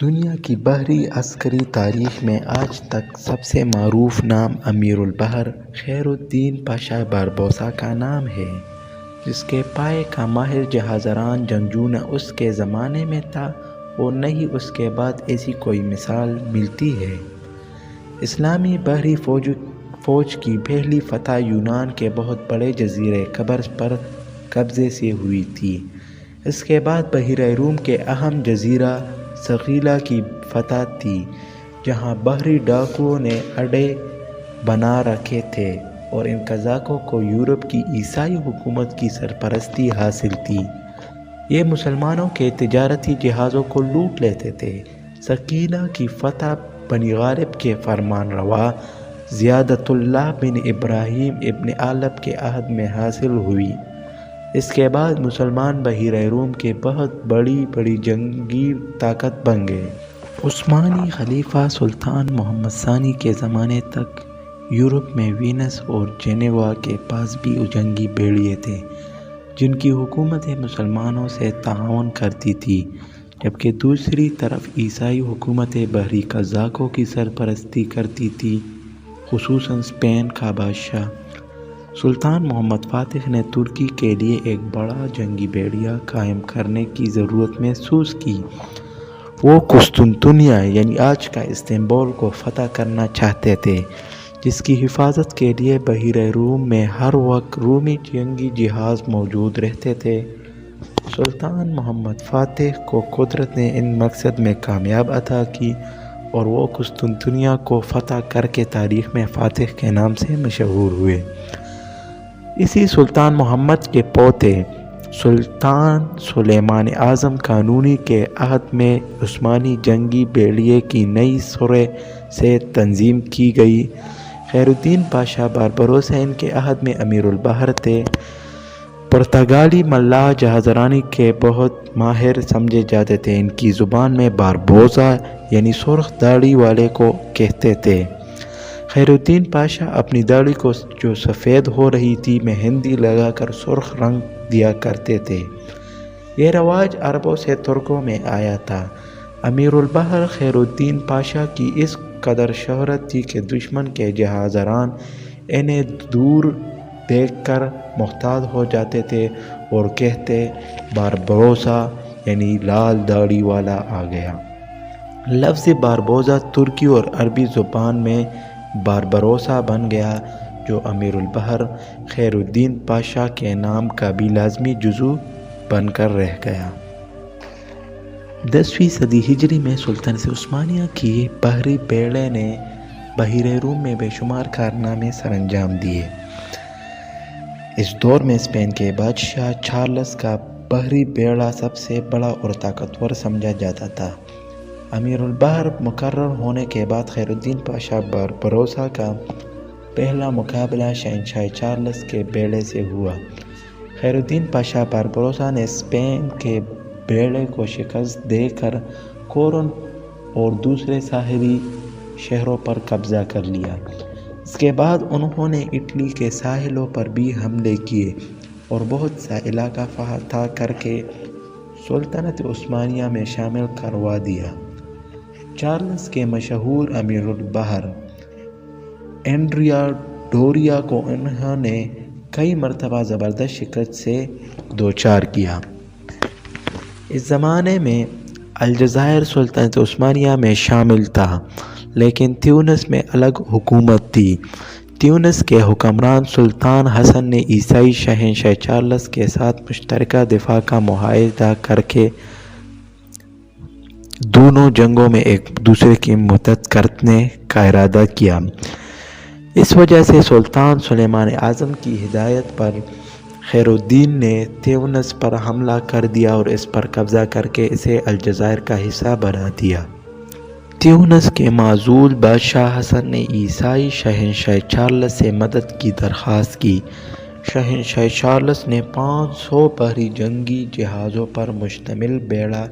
دنیا کی بحری عسکری تاریخ میں آج تک سب سے معروف نام امیر البحر خیر الدین پاشا باربوسا کا نام ہے، جس کے پائے کا ماہر جہاز ران جنگجو نہ اس کے زمانے میں تھا اور نہ ہی اس کے بعد ایسی کوئی مثال ملتی ہے۔ اسلامی بحری فوج کی پہلی فتح یونان کے بہت بڑے جزیرہ قبرص پر قبضے سے ہوئی تھی۔ اس کے بعد بحیرہ روم کے اہم جزیرہ صقیلہ کی فتح تھی، جہاں بحری ڈاکوؤں نے اڈے بنا رکھے تھے اور ان قزاقوں کو یورپ کی عیسائی حکومت کی سرپرستی حاصل تھی۔ یہ مسلمانوں کے تجارتی جہازوں کو لوٹ لیتے تھے۔ صقیلہ کی فتح بنی غالب کے فرمان روا زیادۃ اللہ بن ابراہیم ابن علب کے عہد میں حاصل ہوئی۔ اس کے بعد مسلمان بحیرہ روم کے بہت بڑی جنگی طاقت بن گئے۔ عثمانی خلیفہ سلطان محمد ثانی کے زمانے تک یورپ میں وینس اور جنیوا کے پاس بھی جنگی بیڑیے تھے، جن کی حکومتیں مسلمانوں سے تعاون کرتی تھیں، جبکہ دوسری طرف عیسائی حکومتیں بحری قزاقوں کی سرپرستی کرتی تھیں، خصوصاً اسپین کا بادشاہ سلطان محمد فاتح نے ترکی کے لیے ایک بڑا جنگی بیڑیا قائم کرنے کی ضرورت محسوس کی۔ وہ قسطنطنیہ یعنی آج کا استنبول کو فتح کرنا چاہتے تھے، جس کی حفاظت کے لیے بحیرہ روم میں ہر وقت رومی جنگی جہاز موجود رہتے تھے۔ سلطان محمد فاتح کو قدرت نے ان مقصد میں کامیابی عطا کی اور وہ قسطنطنیہ کو فتح کر کے تاریخ میں فاتح کے نام سے مشہور ہوئے۔ اسی سلطان محمد کے پوتے سلطان سلیمان اعظم قانونی کے عہد میں عثمانی جنگی بیڑیے کی نئی سرے سے تنظیم کی گئی۔ خیر الدین پاشا باربروسا ان کے عہد میں امیر البحر تھے۔ پرتگالی ملاح جہاز رانی کے بہت ماہر سمجھے جاتے تھے۔ ان کی زبان میں باربوزا یعنی سرخ داڑھی والے کو کہتے تھے۔ خیر الدین پاشا اپنی داڑھی کو جو سفید ہو رہی تھی مہندی لگا کر سرخ رنگ دیا کرتے تھے۔ یہ رواج عربوں سے ترکوں میں آیا تھا۔ امیر البحر خیر الدین پاشا کی اس قدر شہرت تھی کہ دشمن کے جہاز ران انہیں دور دیکھ کر محتاط ہو جاتے تھے اور کہتے باربروسا یعنی لال داڑھی والا آ گیا۔ لفظ باربوزا ترکی اور عربی زبان میں باربروسا بن گیا، جو امیر البحر خیر الدین پاشا کے نام کا بھی لازمی جزو بن کر رہ گیا۔ 10ویں صدی ہجری میں سلطنت عثمانیہ کی بحری بیڑے نے بحیرہ روم میں بے شمار کارنامے سر انجام دیے۔ اس دور میں اسپین کے بادشاہ چارلس کا بحری بیڑا سب سے بڑا اور طاقتور سمجھا جاتا تھا۔ امیر البحر مقرر ہونے کے بعد خیر الدین پاشا باربروسا کا پہلا مقابلہ شہنشاہ چارلس کے بیڑے سے ہوا۔ خیر الدین پاشا باربروسا نے اسپین کے بیڑے کو شکست دے کر کورن اور دوسرے ساحلی شہروں پر قبضہ کر لیا۔ اس کے بعد انہوں نے اٹلی کے ساحلوں پر بھی حملے کیے اور بہت سا علاقہ فتح کر کے سلطنت عثمانیہ میں شامل کروا دیا۔ چارلس کے مشہور امیر البحر انڈریا ڈوریا کو انہوں نے کئی مرتبہ زبردست شکست سے دوچار کیا۔ اس زمانے میں الجزائر سلطنت عثمانیہ میں شامل تھا، لیکن تیونس میں الگ حکومت تھی۔ تیونس کے حکمران سلطان حسن نے عیسائی شہنشاہ چارلس کے ساتھ مشترکہ دفاع کا معاہدہ کر کے دونوں جنگوں میں ایک دوسرے کی مدد کرنے کا ارادہ کیا۔ اس وجہ سے سلطان سلیمان اعظم کی ہدایت پر خیر الدین نے تیونس پر حملہ کر دیا اور اس پر قبضہ کر کے اسے الجزائر کا حصہ بنا دیا۔ تیونس کے معزول بادشاہ حسن نے عیسائی شہنشاہ چارلس سے مدد کی درخواست کی۔ شہنشاہ چارلس نے 500 بحری جنگی جہازوں پر مشتمل بیڑا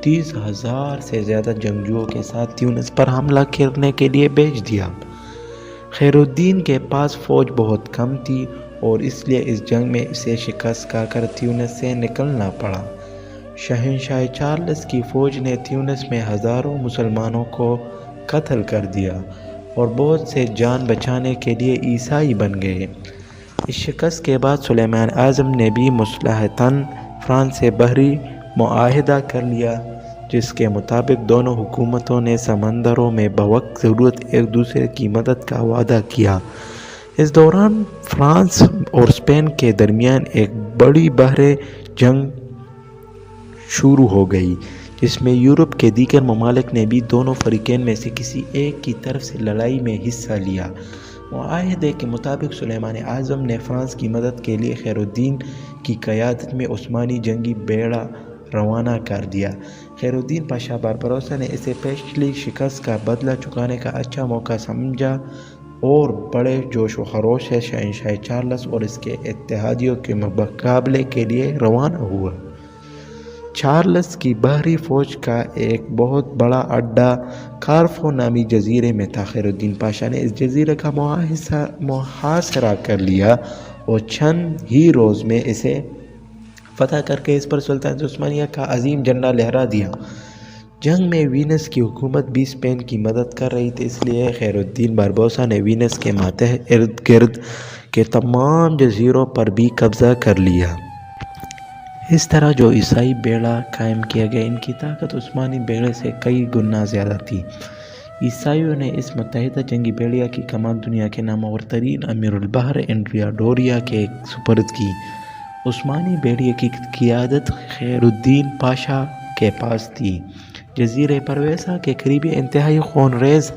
30,000 سے زیادہ جنگجوؤں کے ساتھ تیونس پر حملہ کرنے کے لیے بھیج دیا۔ خیر الدین کے پاس فوج بہت کم تھی اور اس لیے اس جنگ میں اسے شکست کھا کر تیونس سے نکلنا پڑا۔ شہنشاہ چارلس کی فوج نے تیونس میں ہزاروں مسلمانوں کو قتل کر دیا اور بہت سے جان بچانے کے لیے عیسائی بن گئے۔ اس شکست کے بعد سلیمان اعظم نے بھی مصلحتاً فرانس سے بحری معاہدہ کر لیا، جس کے مطابق دونوں حکومتوں نے سمندروں میں بوقت ضرورت ایک دوسرے کی مدد کا وعدہ کیا۔ اس دوران فرانس اور اسپین کے درمیان ایک بڑی بحری جنگ شروع ہو گئی، جس میں یورپ کے دیگر ممالک نے بھی دونوں فریقین میں سے کسی ایک کی طرف سے لڑائی میں حصہ لیا۔ معاہدے کے مطابق سلیمان اعظم نے فرانس کی مدد کے لیے خیر الدین کی قیادت میں عثمانی جنگی بیڑا روانہ کر دیا۔ خیر الدین پاشا باربروسا نے اسے پچھلی شکست کا بدلہ چکانے کا اچھا موقع سمجھا اور بڑے جوش و خروش سے شہنشاہ چارلس اور اس کے اتحادیوں کے مقابلے کے لیے روانہ ہوا۔ چارلس کی بحری فوج کا ایک بہت بڑا اڈہ کارفو نامی جزیرے میں تھا۔ خیر الدین پاشا نے اس جزیرے کا محاصرہ کر لیا اور چند ہی روز میں اسے فتح کر کے اس پر سلطنت عثمانیہ کا عظیم جھنڈا لہرا دیا۔ جنگ میں وینس کی حکومت بھی اسپین کی مدد کر رہی تھی، اس لیے خیر الدین باربوسا نے وینس کے ماتحت ارد گرد کے تمام جزیروں پر بھی قبضہ کر لیا۔ اس طرح جو عیسائی بیڑا قائم کیا گیا، ان کی طاقت عثمانی بیڑے سے کئی گنا زیادہ تھی۔ عیسائیوں نے اس متحدہ جنگی بیڑیا کی کمان دنیا کے نامور ترین امیر البحر انڈریا ڈوریا کے سپرد کی۔ عثمانی بیڑے کی قیادت خیر الدین پاشا کے پاس تھی۔ جزیرے پرویزا کے قریب انتہائی خون ریز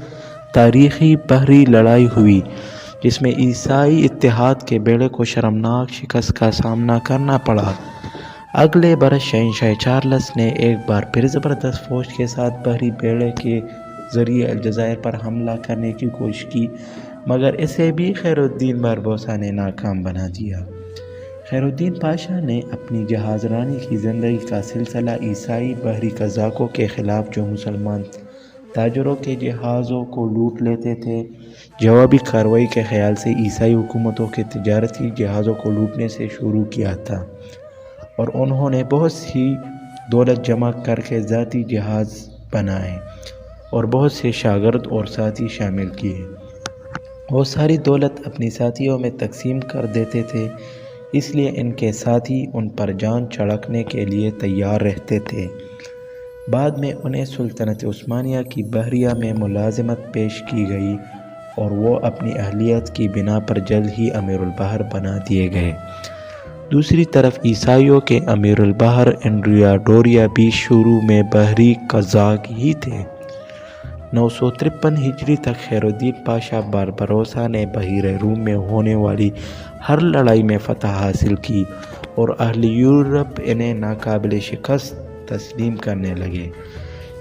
تاریخی بحری لڑائی ہوئی، جس میں عیسائی اتحاد کے بیڑے کو شرمناک شکست کا سامنا کرنا پڑا۔ اگلے برس شہنشاہ چارلس نے ایک بار پھر زبردست فوج کے ساتھ بحری بیڑے کے ذریعے الجزائر پر حملہ کرنے کی کوشش کی، مگر اسے بھی خیر الدین باربوسا نے ناکام بنا دیا۔ خیر الدین پاشا نے اپنی جہاز رانی کی زندگی کا سلسلہ عیسائی بحری قزاقوں کے خلاف جو مسلمان تاجروں کے جہازوں کو لوٹ لیتے تھے، جوابی کارروائی کے خیال سے عیسائی حکومتوں کے تجارتی جہازوں کو لوٹنے سے شروع کیا تھا، اور انہوں نے بہت سی دولت جمع کر کے ذاتی جہاز بنائے اور بہت سے شاگرد اور ساتھی شامل کیے۔ وہ ساری دولت اپنی ساتھیوں میں تقسیم کر دیتے تھے، اس لیے ان کے ساتھی ان پر جان چھڑکنے کے لیے تیار رہتے تھے۔ بعد میں انہیں سلطنت عثمانیہ کی بحریہ میں ملازمت پیش کی گئی اور وہ اپنی اہلیت کی بنا پر جلد ہی امیر البحر بنا دیے گئے۔ دوسری طرف عیسائیوں کے امیر البحر انڈریا ڈوریا بھی شروع میں بحری قزاق ہی تھے۔ 953 ہجری تک خیر الدین پاشا باربروسا نے بحیرہ روم میں ہونے والی ہر لڑائی میں فتح حاصل کی اور اہل یورپ انہیں ناقابل شکست تسلیم کرنے لگے،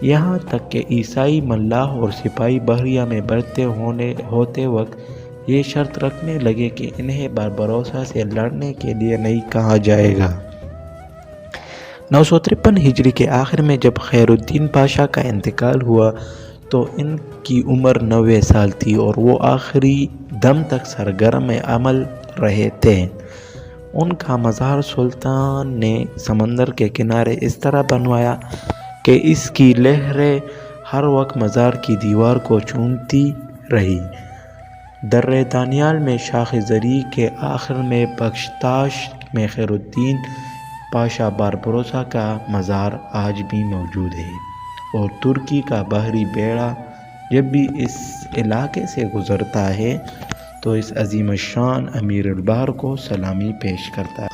یہاں تک کہ عیسائی ملاح اور سپاہی بحریہ میں بڑھتے ہوتے وقت یہ شرط رکھنے لگے کہ انہیں باربروسا سے لڑنے کے لیے نہیں کہا جائے گا۔ 953 ہجری کے آخر میں جب خیر الدین پاشا کا انتقال ہوا تو ان کی عمر 90 سال تھی اور وہ آخری دم تک سرگرم عمل رہے تھے۔ ان کا مزار سلطان نے سمندر کے کنارے اس طرح بنوایا کہ اس کی لہریں ہر وقت مزار کی دیوار کو چومتی رہی۔ درِ دانیال میں شاخ زرعی کے آخر میں بخشتاش میں خیر الدین پاشا باربروسا کا مزار آج بھی موجود ہے، اور ترکی کا بحری بیڑا جب بھی اس علاقے سے گزرتا ہے تو اس عظیم الشان امیر البحر کو سلامی پیش کرتا ہے۔